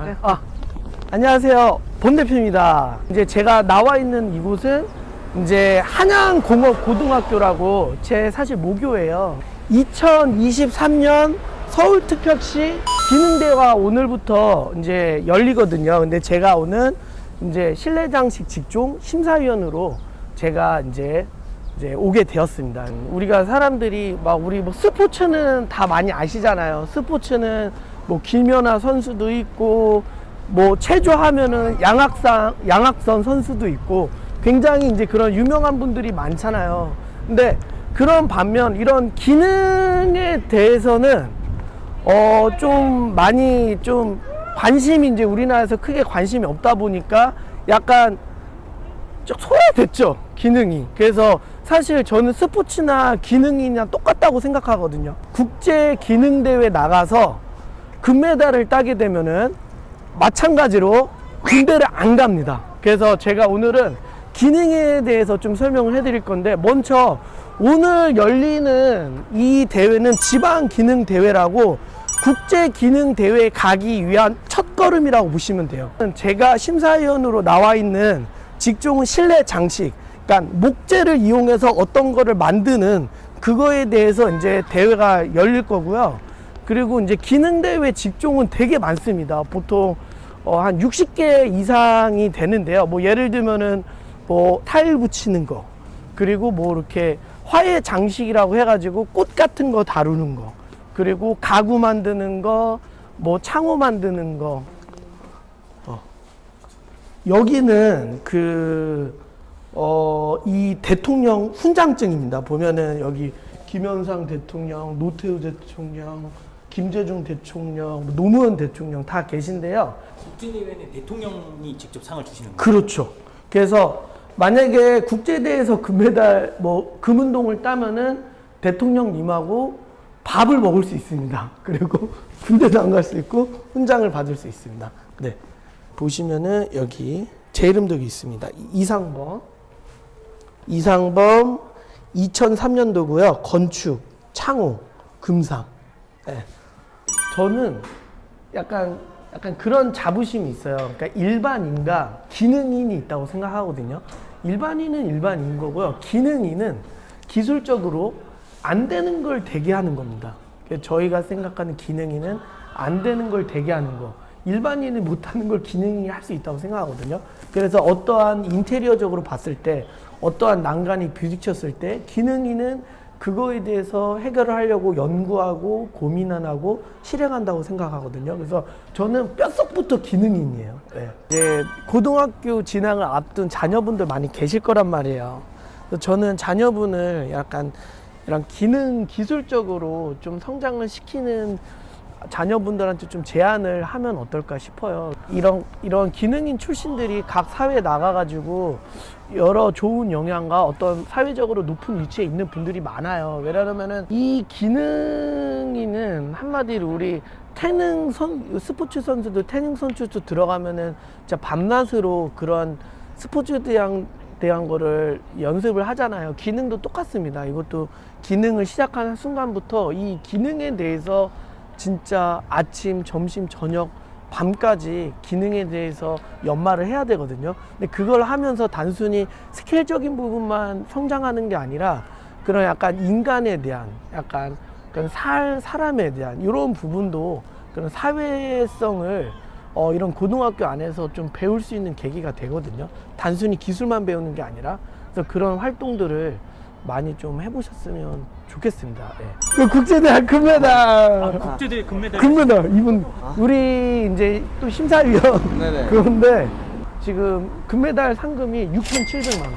네. 안녕하세요. 본 대표입니다. 이제 제가 나와 있는 이곳은 이제 한양공업고등학교라고 제 사실 모교예요. 2023년 서울특별시 기능대회가 오늘부터 이제 열리거든요. 근데 제가 오늘 이제 실내장식 직종 심사위원으로 제가 이제 오게 되었습니다. 우리가 사람들이 막 우리 뭐 스포츠는 다 많이 아시잖아요. 스포츠는 뭐 김연아 선수도 있고 뭐 체조하면은 양학선 선수도 있고 굉장히 이제 그런 유명한 분들이 많잖아요. 근데 그런 반면 이런 기능에 대해서는 좀 많이 좀 관심이 이제 우리나라에서 크게 관심이 없다 보니까 약간 좀 소외됐죠, 기능이. 그래서 사실 저는 스포츠나 기능이냐 똑같다고 생각하거든요. 국제 기능 대회 나가서 금메달을 따게 되면은 마찬가지로 군대를 안 갑니다. 그래서 제가 오늘은 기능에 대해서 좀 설명을 해드릴 건데, 먼저 오늘 열리는 이 대회는 지방 기능 대회라고 국제 기능 대회에 가기 위한 첫걸음이라고 보시면 돼요. 제가 심사위원으로 나와 있는 직종은 실내 장식, 그러니까 목재를 이용해서 어떤 거를 만드는 그거에 대해서 이제 대회가 열릴 거고요. 그리고 이제 기능 대회 직종은 되게 많습니다. 보통 한 60개 이상이 되는데요. 뭐 예를 들면은 뭐 타일 붙이는 거, 그리고 뭐 이렇게 화해 장식이라고 해가지고 꽃 같은 거 다루는 거, 그리고 가구 만드는 거, 뭐 창호 만드는 거. 여기는 이 대통령 훈장증입니다. 보면은 여기 김현상 대통령, 노태우 대통령, 김대중 대통령, 노무현 대통령 다 계신데요. 국제대회는 대통령이 직접 상을 주시는 거예요? 그렇죠. 그래서 만약에 국제대회에서 금메달, 뭐 금운동을 따면은 대통령님하고 밥을 먹을 수 있습니다. 그리고 군대도 안 갈 수 있고 훈장을 받을 수 있습니다. 네. 보시면은 여기 제 이름도 여기 있습니다. 이상범 2003년도고요. 건축, 창호, 금상. 네. 저는 약간 그런 자부심이 있어요. 그러니까 일반인과 기능인이 있다고 생각하거든요. 일반인은 일반인인 거고요. 기능인은 기술적으로 안 되는 걸 되게 하는 겁니다. 저희가 생각하는 기능인은 안 되는 걸 되게 하는 거. 일반인이 못하는 걸 기능이 할 수 있다고 생각하거든요. 그래서 어떠한 인테리어적으로 봤을 때, 어떠한 난간이 부딪혔을 때 기능인은 그거에 대해서 해결을 하려고 연구하고 고민 안 하고 실행한다고 생각하거든요. 그래서 저는 뼛속부터 기능인이에요. 네. 이제 고등학교 진학을 앞둔 자녀분들 많이 계실 거란 말이에요. 그래서 저는 자녀분을 약간 이런 기술적으로 좀 성장을 시키는 자녀분들한테 좀 제안을 하면 어떨까 싶어요. 이런 기능인 출신들이 각 사회에 나가가지고 여러 좋은 영향과 어떤 사회적으로 높은 위치에 있는 분들이 많아요. 왜냐하면은 이 기능인은 한마디로 우리 스포츠 선수들, 태능 선수도 들어가면은 진짜 밤낮으로 그런 스포츠에 대한 거를 연습을 하잖아요. 기능도 똑같습니다. 이것도 기능을 시작하는 순간부터 이 기능에 대해서 진짜 아침, 점심, 저녁, 밤까지 기능에 대해서 연마를 해야 되거든요. 근데 그걸 하면서 단순히 스킬적인 부분만 성장하는 게 아니라 그런 약간 인간에 대한, 약간 그런 사람에 대한 이런 부분도 그런 사회성을 이런 고등학교 안에서 좀 배울 수 있는 계기가 되거든요. 단순히 기술만 배우는 게 아니라. 그래서 그런 활동들을 많이 좀 해보셨으면 좋겠습니다. 네. 국제대회 금메달. 국제대회 금메달. 이분 우리 이제 또 심사위원. 네네. 그런데 지금 금메달 상금이 6,700만 원.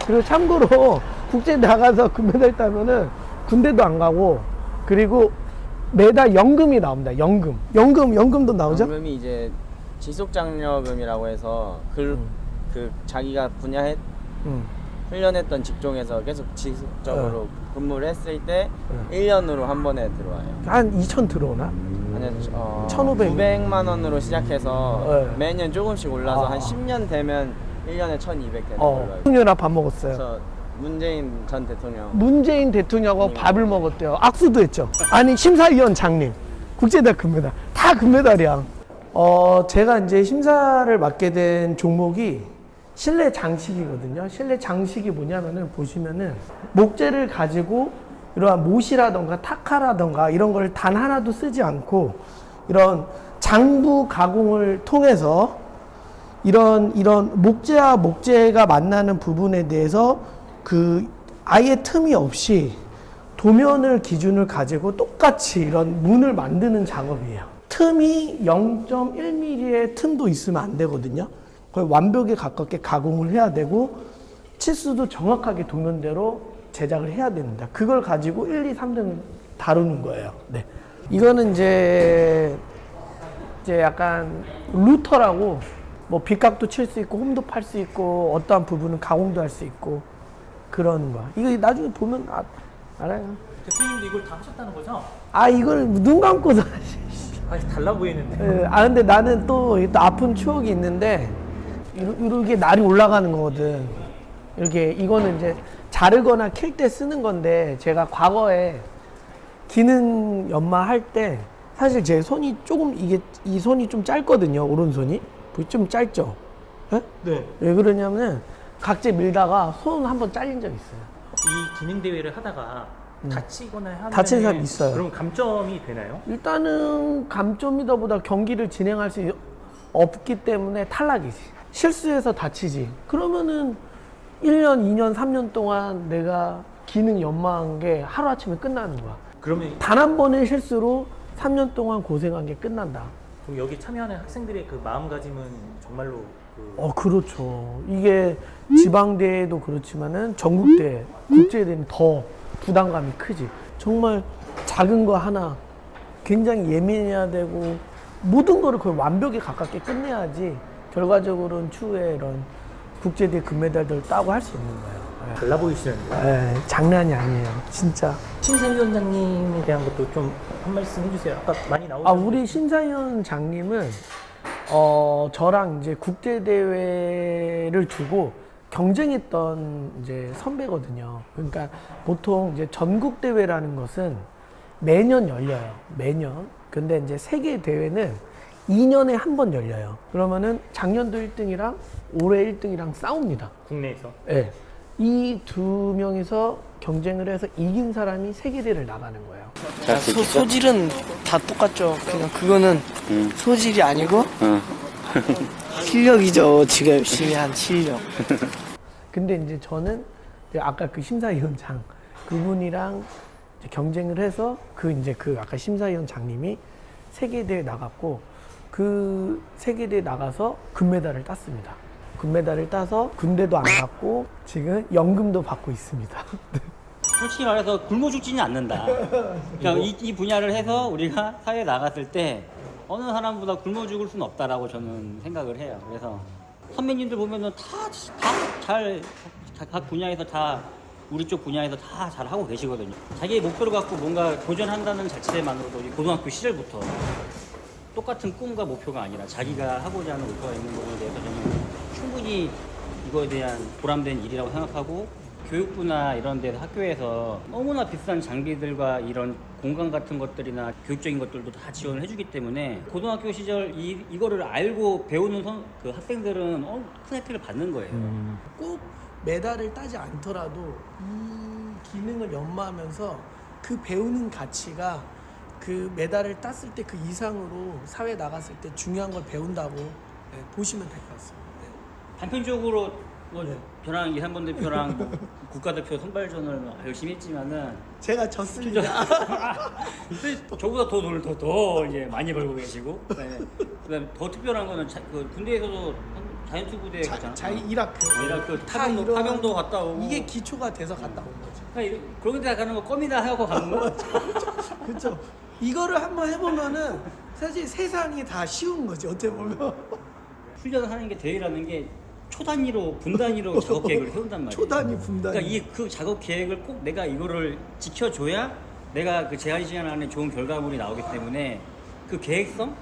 그리고 참고로 국제 나가서 금메달 따면은 군대도 안 가고, 그리고 매달 연금이 나옵니다. 연금도 나오죠? 연금이 이제 지속장려금이라고 해서 그 자기가 훈련했던 직종에서 계속 지속적으로 근무를 했을 때 1년으로 한 번에 들어와요. 한 2천 들어오나? 아니요, 1,500. 900만 원으로 시작해서 매년 조금씩 올라서 아. 한 10년 되면 1년에 1,200 되는 걸로 알고 있어요. 대통령이랑 밥 먹었어요. 저 문재인 전 대통령. 문재인 대통령하고 밥을 먹었대요. 악수도 했죠. 아니, 심사위원 장님, 국제대회 금메달. 다 금메달이야. 제가 이제 심사를 맡게 된 종목이 실내 장식이거든요. 실내 장식이 뭐냐면은 보시면은 목재를 가지고 이러한 못이라던가 타카라던가 이런 걸 단 하나도 쓰지 않고 이런 장부 가공을 통해서 이런 목재와 목재가 만나는 부분에 대해서 그 아예 틈이 없이 도면을 기준을 가지고 똑같이 이런 문을 만드는 작업이에요. 틈이 0.1mm의 틈도 있으면 안 되거든요. 거의 완벽에 가깝게 가공을 해야 되고 치수도 정확하게 도면대로 제작을 해야 됩니다. 그걸 가지고 1, 2, 3등 다루는 거예요. 네. 이거는 이제 약간 루터라고 뭐 빗각도 칠 수 있고 홈도 팔 수 있고 어떠한 부분은 가공도 할 수 있고 그러는 거야. 이거 나중에 보면 알아요. 대표님도 이걸 다 하셨다는 거죠? 이걸 눈 감고서 달라 보이는데. 근데 나는 또 아픈 추억이 있는데 이렇게 날이 올라가는 거거든. 이렇게 이거는 이제 자르거나 캘 때 쓰는 건데 제가 과거에 기능 연마 할 때 사실 제 손이 조금 이 손이 좀 짧거든요. 오른손이 좀 짧죠. 네? 네. 왜 그러냐면 각재 밀다가 손 한번 잘린 적 있어요. 이 기능 대회를 하다가 다치거나 하면 다친 사람 있어요. 그럼 감점이 되나요? 일단은 감점이다 보다 경기를 진행할 수 없기 때문에 탈락이지. 실수해서 다치지. 그러면은 1년, 2년, 3년 동안 내가 기능 연마한 게 하루아침에 끝나는 거야. 그러면 단 한 번의 실수로 3년 동안 고생한 게 끝난다. 그럼 여기 참여하는 학생들의 그 마음가짐은 정말로 그렇죠. 이게 지방대회도 그렇지만은 전국대회, 국제대회는 더 부담감이 크지. 정말 작은 거 하나 굉장히 예민해야 되고 모든 거를 거의 완벽에 가깝게 끝내야지 결과적으로는 추후에 이런 국제대회 금메달들을 따고 할 수 있는 거예요. 달라 보이시는데. 장난이 아니에요. 진짜. 심사위원장님에 대한 것도 좀 한 말씀 해주세요. 아까 많이 나오셨는데. 우리 심사위원장님은 저랑 이제 국제대회를 두고 경쟁했던 이제 선배거든요. 그러니까 보통 이제 전국대회라는 것은 매년 열려요. 매년. 근데 이제 세계대회는 2년에 한 번 열려요. 그러면은 작년도 1등이랑 올해 1등이랑 싸웁니다. 국내에서. 네. 이 두 명이서 경쟁을 해서 이긴 사람이 세계대회를 나가는 거예요. 소질은 다 똑같죠. 그냥 그거는 소질이 아니고 실력이죠. 지가 열심히 한 실력. 근데 이제 저는 이제 아까 그 심사위원장 그분이랑 이제 경쟁을 해서 그 아까 심사위원장님이 세계대회 나갔고 그 세계대회 나가서 금메달을 땄습니다. 금메달을 따서 군대도 안 갔고 지금 연금도 받고 있습니다. 솔직히 말해서 굶어 죽지는 않는다. 그러니까 이 분야를 해서 우리가 사회에 나갔을 때 어느 사람보다 굶어 죽을 수는 없다라고 저는 생각을 해요. 그래서 선배님들 보면은 각 분야에서 다 우리 쪽 분야에서 다 잘하고 계시거든요. 자기의 목표를 갖고 뭔가 도전한다는 자체만으로도 고등학교 시절부터 똑같은 꿈과 목표가 아니라 자기가 하고자 하는 목표가 있는 것에 대해서 저는 충분히 이거에 대한 보람된 일이라고 생각하고 교육부나 이런 데서 학교에서 너무나 비싼 장비들과 이런 공간 같은 것들이나 교육적인 것들도 다 지원을 해주기 때문에 고등학교 시절 이거를 알고 배우는 그 학생들은 큰 혜택을 받는 거예요. 꼭 메달을 따지 않더라도 이 기능을 연마하면서 그 배우는 가치가 그 메달을 땄을 때 그 이상으로 사회에 나갔을 때 중요한 걸 배운다고 보시면 될 것 같습니다. 단편적으로 저랑 이상범 대표랑 뭐 국가대표 선발전을 열심히 했지만은 제가 졌습니다. 저보다 더 돈을 더 이제 많이 벌고 계시고, 네. 그다음에 더 특별한 거는 그 군대에서도 자이언트 부대 갔잖아. 이라크 파병도 갔다 오고. 이게 기초가 돼서 갔다 온 거지. 그러니까 그런 데 가는 거 껌이다 하고 가는 거. 그렇죠. 이거를 한번 해보면은 사실 세상이 다 쉬운 거지 어떻게 보면. 훈련을 하는 게 대회라는 게 초 단위로 분 단위로 작업 계획을 세운단 말이에요. 초 단위, 분 단위. 그러니까 그 작업 계획을 꼭 내가 이거를 지켜줘야 내가 그 제한 시간 안에 좋은 결과물이 나오기 때문에 그 계획성,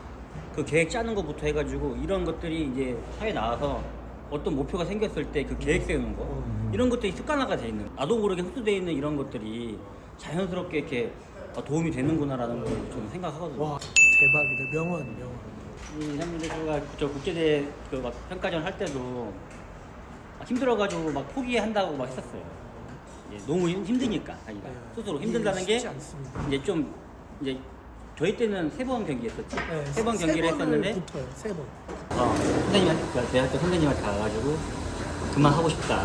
그 계획 짜는 것부터 해가지고 이런 것들이 이제 사회에 나와서 어떤 목표가 생겼을 때 그 계획 세우는 거 이런 것들이 습관화가 돼 있는 나도 모르게 흡수돼 있는 이런 것들이 자연스럽게 이렇게 도움이 되는구나라는 걸 저는 생각하거든요. 와 대박이다. 명언. 이상민 선수가 저 국제대회 그 막 평가전 할 때도 막 힘들어가지고 막 포기한다고 막 했었어요. 이제 너무 힘드니까 자기가 스스로 힘든다는 게 쉽지 않습니다. 이제 좀 이제 저희 때는 3번 경기했었지. 네, 3번 경기를 했었는데 붙어요. 3번. 선생님한테 그 대학교 선생님한테 가가지고 그만하고 싶다.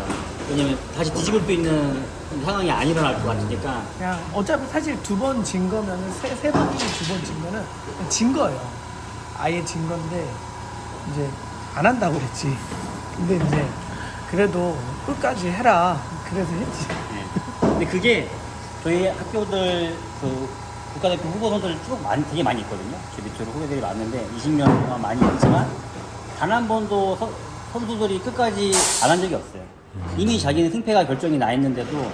왜냐면 다시 뒤집을 수 있는 상황이 안 일어날 것 같으니까. 그냥 어차피 사실 2번 진 거면은 세 번이 2번 진 거는 그냥 진 거예요. 아예 진 건데 이제 안 한다고 그랬지. 근데 이제 그래도 끝까지 해라. 그래서 했지. 네. 근데 그게 저희 학교들 그 국가대표 후보 선수들 쭉 되게 많이 있거든요. 제 밑으로 후배들이 많은데 20년 동안 많이 있지만 단 한 번도 선수들이 끝까지 안 한 적이 없어요. 이미 자기는 승패가 결정이 나 있는데도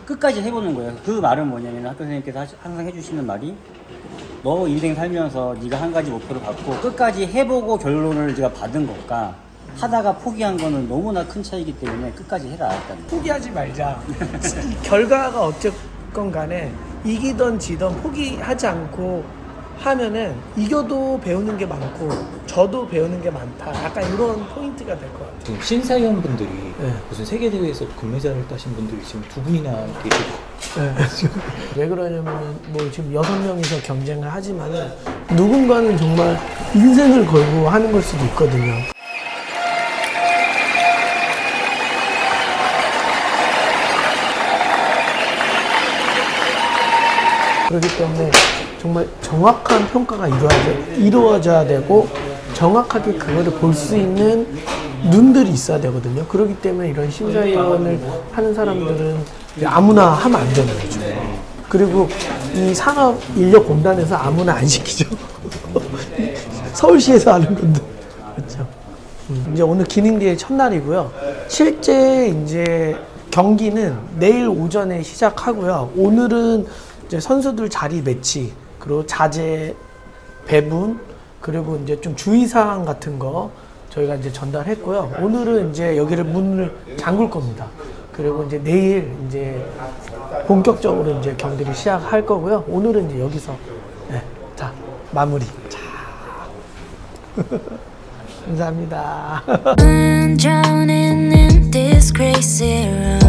끝까지 해보는 거예요. 그 말은 뭐냐면 학교 선생님께서 항상 해주시는 말이 너 인생 살면서 네가 한 가지 목표를 갖고 끝까지 해보고 결론을 네가 받은 것과 하다가 포기한 거는 너무나 큰 차이기 때문에 끝까지 해라. 일단. 포기하지 말자. 결과가 어쨌건 간에 이기던 지던 포기하지 않고 하면은 이겨도 배우는 게 많고 저도 배우는 게 많다. 약간 이런 포인트가 될 것 같아요. 지금 심사위원분들이 네. 무슨 세계대회에서 금메달을 따신 분들이 지금 2분이나 계시고 네. 왜 그러냐면 뭐 지금 6명이서 경쟁을 하지만은 누군가는 정말 인생을 걸고 하는 걸 수도 있거든요. 그렇기 때문에 정말 정확한 평가가 이루어져야 되고 정확하게 그거를 볼 수 있는 눈들이 있어야 되거든요. 그렇기 때문에 이런 심사위원을 하는 사람들은 아무나 하면 안 되는 거죠. 그리고 이 산업인력공단에서 아무나 안 시키죠. 서울시에서 하는 건데. 그렇죠. 이제 오늘 기능대회 첫날이고요. 실제 이제 경기는 내일 오전에 시작하고요. 오늘은 이제 선수들 자리 매치, 그리고 자재 배분, 그리고 이제 좀 주의사항 같은 거 저희가 이제 전달했고요. 오늘은 이제 여기를 문을 잠글 겁니다. 그리고 이제 내일 이제 본격적으로 이제 경기를 시작할 거고요. 오늘은 이제 여기서 자 마무리. 자. 감사합니다. Drowning in this crazy run.